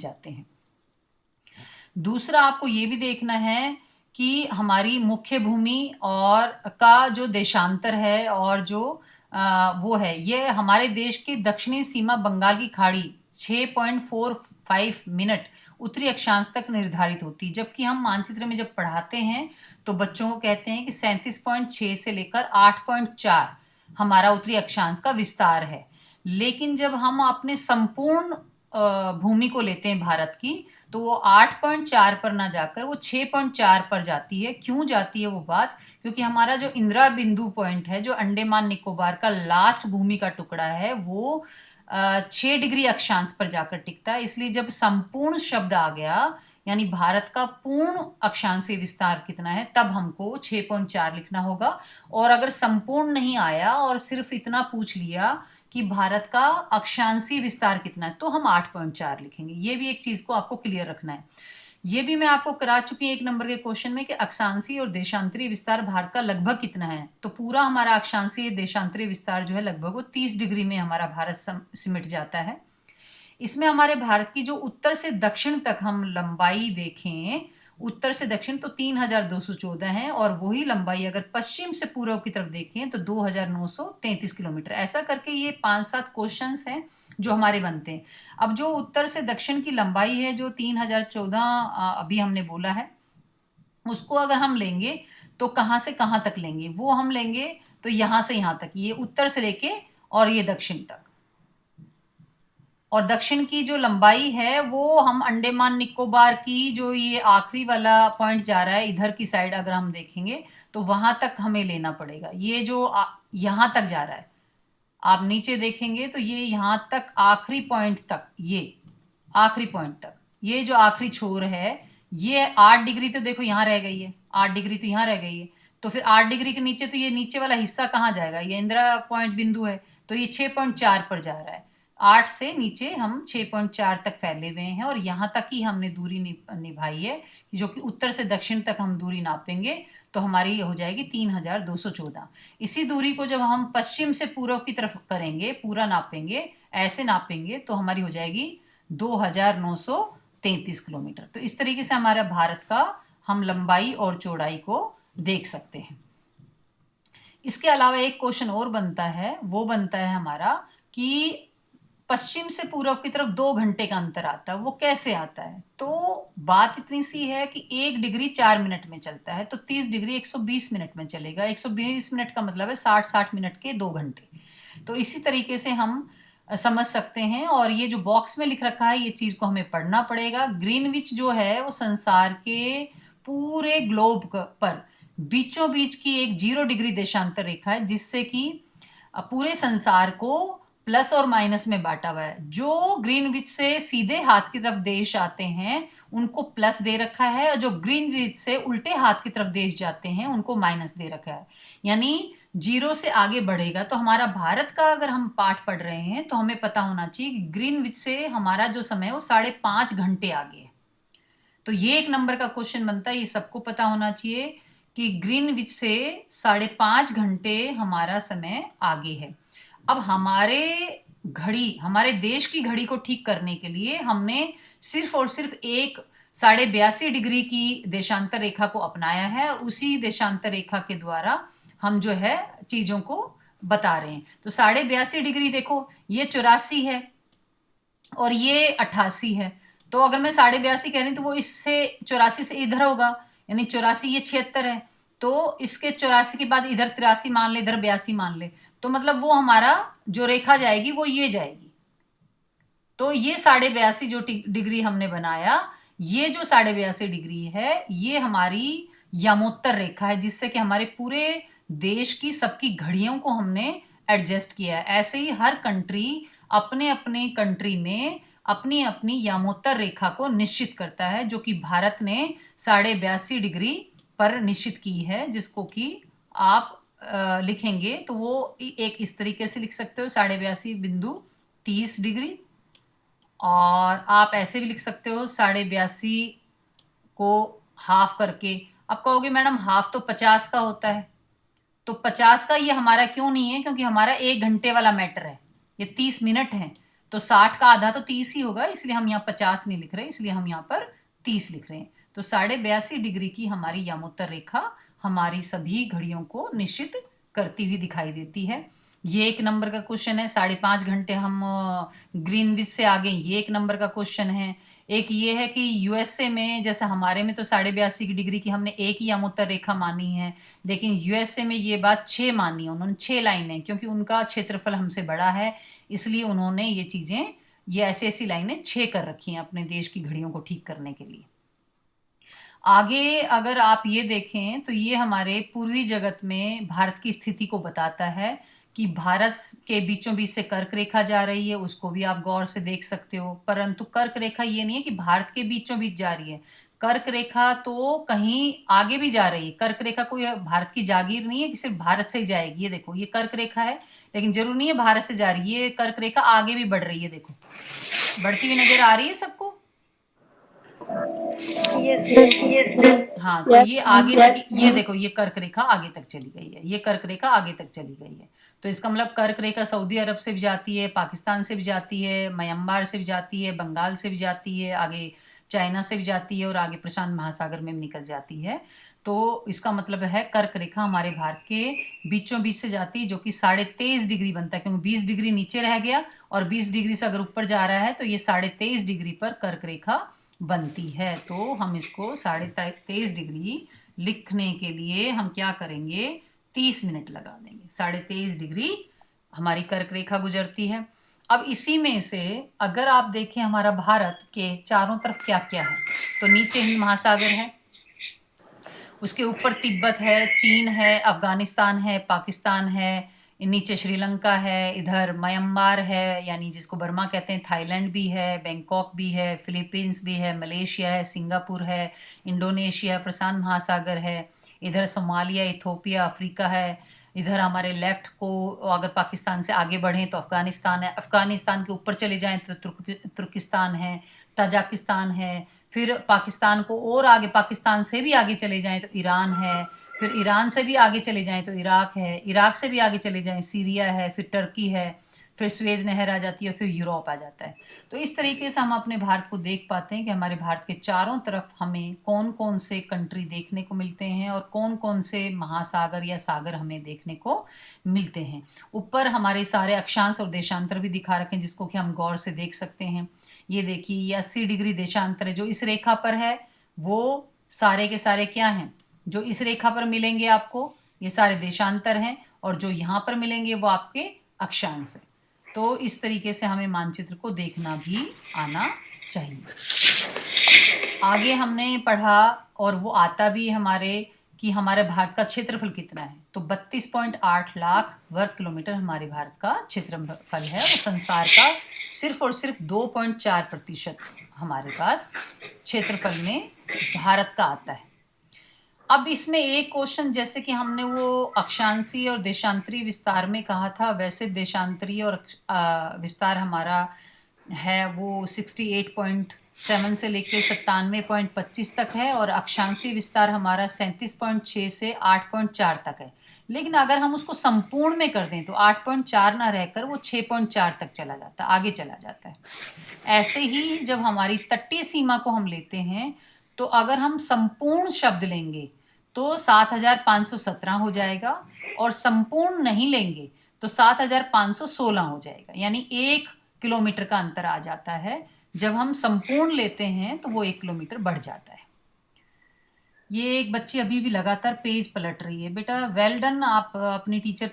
जाते हैं। दूसरा आपको ये भी देखना है कि हमारी मुख्य भूमि और का जो देशांतर है और जो वो है, ये हमारे देश की दक्षिणी सीमा बंगाल की खाड़ी 6.45 मिनट उत्तरी अक्षांश तक निर्धारित होती है, जबकि हम मानचित्र में जब पढ़ाते हैं तो बच्चों को कहते हैं कि 37.6 से लेकर 8.4 हमारा उत्तरी अक्षांश का विस्तार है। लेकिन जब हम अपने संपूर्ण भूमि को लेते हैं भारत की, तो वो 8.4 पर ना जाकर वो 6.4 पर जाती है। क्यों जाती है वो बात, क्योंकि हमारा जो इंदिरा बिंदु पॉइंट है, जो अंडमान निकोबार का लास्ट भूमि का टुकड़ा है, वो 6 डिग्री अक्षांश पर जाकर टिकता है। इसलिए जब संपूर्ण शब्द आ गया, यानी भारत का पूर्ण अक्षांशीय विस्तार कितना है, तब हमको 6.4 लिखना होगा। और अगर संपूर्ण नहीं आया और सिर्फ इतना पूछ लिया कि भारत का अक्षांशीय विस्तार कितना है, तो हम 8.4 लिखेंगे। ये भी एक चीज को आपको क्लियर रखना है। ये भी मैं आपको करा चुकी हूँ 1 नंबर के क्वेश्चन में कि अक्षांशीय और देशांतरीय विस्तार भारत का लगभग कितना है। तो पूरा हमारा अक्षांशीय देशांतरीय विस्तार जो है लगभग वो 30 डिग्री में हमारा भारत सिमट जाता है। इसमें हमारे भारत की जो उत्तर से दक्षिण तक हम लंबाई देखें, उत्तर से दक्षिण तो 3214 है, और वही लंबाई अगर पश्चिम से पूर्व की तरफ देखें तो 2933 किलोमीटर। ऐसा करके ये 5-7 क्वेश्चंस हैं जो हमारे बनते हैं। अब जो उत्तर से दक्षिण की लंबाई है जो 3014 अभी हमने बोला है, उसको अगर हम लेंगे तो कहाँ से कहाँ तक लेंगे, वो हम लेंगे तो यहाँ से यहाँ तक, ये उत्तर से लेके और ये दक्षिण तक। और दक्षिण की जो लंबाई है वो हम अंडमान निकोबार की जो ये आखिरी वाला पॉइंट जा रहा है इधर की साइड, अगर हम देखेंगे तो वहां तक हमें लेना पड़ेगा। ये जो यहां तक जा रहा है, आप नीचे देखेंगे तो ये यहां तक आखिरी पॉइंट तक, ये आखिरी पॉइंट तक, ये जो आखिरी छोर है, ये 8 डिग्री तो देखो यहाँ रह गई है, 8 डिग्री तो यहाँ रह गई है। तो फिर 8 डिग्री के नीचे तो ये नीचे वाला हिस्सा कहाँ जाएगा, ये इंदिरा पॉइंट बिंदु है, तो ये 6.4 पर जा रहा है। 8 से नीचे हम 6.4 तक फैले हुए हैं, और यहाँ तक ही हमने दूरी निभाई है, जो कि उत्तर से दक्षिण तक हम दूरी नापेंगे तो हमारी हो जाएगी 3214। इसी दूरी को जब हम पश्चिम से पूर्व की तरफ करेंगे, पूरा नापेंगे, ऐसे नापेंगे, तो हमारी हो जाएगी 2933 किलोमीटर। तो इस तरीके से हमारा भारत का हम लंबाई और चौड़ाई को देख सकते हैं। इसके अलावा एक क्वेश्चन और बनता है, वो बनता है हमारा कि पश्चिम से पूर्व की तरफ 2 घंटे का अंतर आता है, वो कैसे आता है। तो बात इतनी सी है कि 1 डिग्री 4 मिनट में चलता है, तो 30 डिग्री 120 मिनट में चलेगा। 120 मिनट का मतलब है 60 मिनट के 2 घंटे। तो इसी तरीके से हम समझ सकते हैं। और ये जो बॉक्स में लिख रखा है, ये चीज को हमें पढ़ना पड़ेगा। ग्रीनविच जो है वो संसार के पूरे ग्लोब पर बीचों बीच की एक 0 डिग्री देशांतर रेखा है, जिससे कि पूरे संसार को प्लस और माइनस में बांटा हुआ है। जो ग्रीनविच से सीधे हाथ की तरफ देश आते हैं उनको प्लस दे रखा है, और जो ग्रीनविच से उल्टे हाथ की तरफ देश जाते हैं उनको माइनस दे रखा है। यानी 0 से आगे बढ़ेगा। तो हमारा भारत का अगर हम पाठ पढ़ रहे हैं तो हमें पता होना चाहिए कि ग्रीनविच से हमारा जो समय है वो 5.5 घंटे आगे है। तो ये 1 नंबर का क्वेश्चन बनता है, ये सबको पता होना चाहिए कि ग्रीनविच से 5.5 घंटे हमारा समय आगे है। अब हमारे देश की घड़ी को ठीक करने के लिए हमने सिर्फ और सिर्फ एक 82.5 डिग्री की देशांतर रेखा को अपनाया है, और उसी देशांतर रेखा के द्वारा हम जो है चीजों को बता रहे हैं। तो 82.5 डिग्री देखो, ये 84 है और ये 88 है। तो अगर मैं 82.5 कह रही हूँ तो वो इससे 84 से इधर होगा, यानी 84, ये 76 है। तो इसके 84 के बाद इधर 83 मान ले, इधर 82 मान ले, तो मतलब वो हमारा जो रेखा जाएगी वो ये जाएगी। तो ये 82.5 जो डिग्री हमने बनाया, ये जो 82.5 डिग्री है, ये हमारी यमोत्तर रेखा है, जिससे कि हमारे पूरे देश की सबकी घड़ियों को हमने एडजस्ट किया है। ऐसे ही हर कंट्री अपने अपने कंट्री में अपनी अपनी यमोत्तर रेखा को निश्चित करता है, जो कि भारत ने 82.5 डिग्री पर निश्चित की है, जिसको कि आप लिखेंगे तो वो एक इस तरीके से लिख सकते हो, 82.5 डिग्री। और आप ऐसे भी लिख सकते हो 82.5 को हाफ करके। अब कहोगे मैडम हाफ तो 50 का होता है, तो 50 का ये हमारा क्यों नहीं है, क्योंकि हमारा 1 घंटे वाला मैटर है, ये 30 मिनट है। तो 60 का आधा तो 30 ही होगा, इसलिए हम यहाँ 50 नहीं लिख रहे, इसलिए हम यहाँ पर 30 लिख रहे हैं। तो 82.5 डिग्री की हमारी यामोत्तर रेखा हमारी सभी घड़ियों को निश्चित करती हुई दिखाई देती है। ये एक नंबर का क्वेश्चन है। 5.5 घंटे हम ग्रीनविच से आगे, ये एक नंबर का क्वेश्चन है। एक ये है कि यूएसए में, जैसे हमारे में तो 82.5 की डिग्री की हमने एक ही यामोत्तर रेखा मानी है, लेकिन यूएसए में ये बात 6 मानी है, उन्होंने 6 लाइनें, क्योंकि उनका क्षेत्रफल हमसे बड़ा है, इसलिए उन्होंने ये चीजें, ये ऐसी ऐसी लाइनें 6 कर रखी हैं अपने देश की घड़ियों को ठीक करने के लिए। आगे अगर आप ये देखें तो ये हमारे पूर्वी जगत में भारत की स्थिति को बताता है कि भारत के बीचों बीच से कर्क रेखा जा रही है, उसको भी आप गौर से देख सकते हो। परंतु कर्क रेखा ये नहीं है कि भारत के बीचों बीच जा रही है, कर्क रेखा तो कहीं आगे भी जा रही है। कर्क रेखा कोई भारत की जागीर नहीं है कि सिर्फ भारत से ही जाएगी। ये देखो, ये कर्क रेखा है, लेकिन जरूर नहीं है भारत से जा रही है, ये कर्क रेखा आगे भी बढ़ रही है। देखो, बढ़ती हुई नजर आ रही है सबको? हाँ, तो ये आगे तक, ये देखो, ये कर्क रेखा आगे तक चली गई है, ये कर्क रेखा आगे तक चली गई है। तो इसका मतलब कर्क रेखा सऊदी अरब से भी जाती है, पाकिस्तान से भी जाती है, म्यांमार से भी जाती है, बंगाल से भी जाती है, आगे चाइना से भी जाती है, और आगे प्रशांत महासागर में भी निकल जाती है। तो इसका मतलब है कर्क रेखा हमारे भारत के बीचों बीच से जाती है, जो कि 23.5 डिग्री बनता है, क्योंकि 20 डिग्री नीचे रह गया, और 20 डिग्री से अगर ऊपर जा रहा है तो ये 23.5 डिग्री पर कर्क रेखा बनती है। तो हम इसको 23.5 डिग्री लिखने के लिए हम क्या करेंगे, 30 मिनट लगा देंगे। 23.5 डिग्री हमारी कर्क रेखा गुजरती है। अब इसी में से अगर आप देखें हमारा भारत के चारों तरफ क्या क्या है, तो नीचे हिंद महासागर है, उसके ऊपर तिब्बत है, चीन है, अफगानिस्तान है, पाकिस्तान है, नीचे श्रीलंका है, इधर म्यांमार है, यानी जिसको बर्मा कहते हैं, थाईलैंड भी है, बैंकॉक भी है, फिलीपींस भी है, मलेशिया है, सिंगापुर है, इंडोनेशिया, प्रशांत महासागर है, इधर सोमालिया, इथोपिया, अफ्रीका है, इधर हमारे लेफ्ट को अगर पाकिस्तान से आगे बढ़ें तो अफगानिस्तान है, अफगानिस्तान के ऊपर चले जाएं तो तुर्किस्तान है, तजाकिस्तान है, फिर पाकिस्तान को और आगे, पाकिस्तान से भी आगे चले जाएं तो ईरान है, फिर ईरान से भी आगे चले जाएं तो इराक है, इराक से भी आगे चले जाएं सीरिया है, फिर टर्की है, फिर स्वेज नहर आ जाती है, फिर यूरोप आ जाता है। तो इस तरीके से हम अपने भारत को देख पाते हैं कि हमारे भारत के चारों तरफ हमें कौन कौन से कंट्री देखने को मिलते हैं और कौन कौन से महासागर या सागर हमें देखने को मिलते हैं। ऊपर हमारे सारे अक्षांश और देशांतर भी दिखा रखे हैं, जिसको कि हम गौर से देख सकते हैं। ये देखिए, ये 80 डिग्री देशांतर है जो इस रेखा पर है, वो सारे के सारे क्या हैं, जो इस रेखा पर मिलेंगे आपको, ये सारे देशांतर हैं, और जो यहाँ पर मिलेंगे वो आपके अक्षांश है। तो इस तरीके से हमें मानचित्र को देखना भी आना चाहिए। आगे हमने पढ़ा, और वो आता भी हमारे, कि हमारे भारत का क्षेत्रफल कितना है। तो 32.8 लाख वर्ग किलोमीटर हमारे भारत का क्षेत्रफल है, और संसार का सिर्फ और सिर्फ 2.4% हमारे पास क्षेत्रफल में भारत का आता है। अब इसमें एक क्वेश्चन, जैसे कि हमने वो अक्षांशीय और देशांतरी विस्तार में कहा था, वैसे देशांतरी और विस्तार हमारा है वो 68.7 से लेके 97.25 तक है, और अक्षांशीय विस्तार हमारा 37.6 से 8.4 तक है। लेकिन अगर हम उसको संपूर्ण में कर दें तो 8.4 ना रहकर वो 6.4 तक चला जाता है, आगे चला जाता है। ऐसे ही जब हमारी तटीय सीमा को हम लेते हैं, तो अगर हम संपूर्ण शब्द लेंगे तो 7,517 हो जाएगा, और संपूर्ण नहीं लेंगे तो 7,516 हो जाएगा, यानी 1 किलोमीटर का अंतर आ जाता है। जब हम संपूर्ण लेते हैं तो वो 1 किलोमीटर बढ़ जाता है। ये एक बच्ची अभी भी लगातार पेज पलट रही है। बेटा वेल डन, आप अपनी टीचर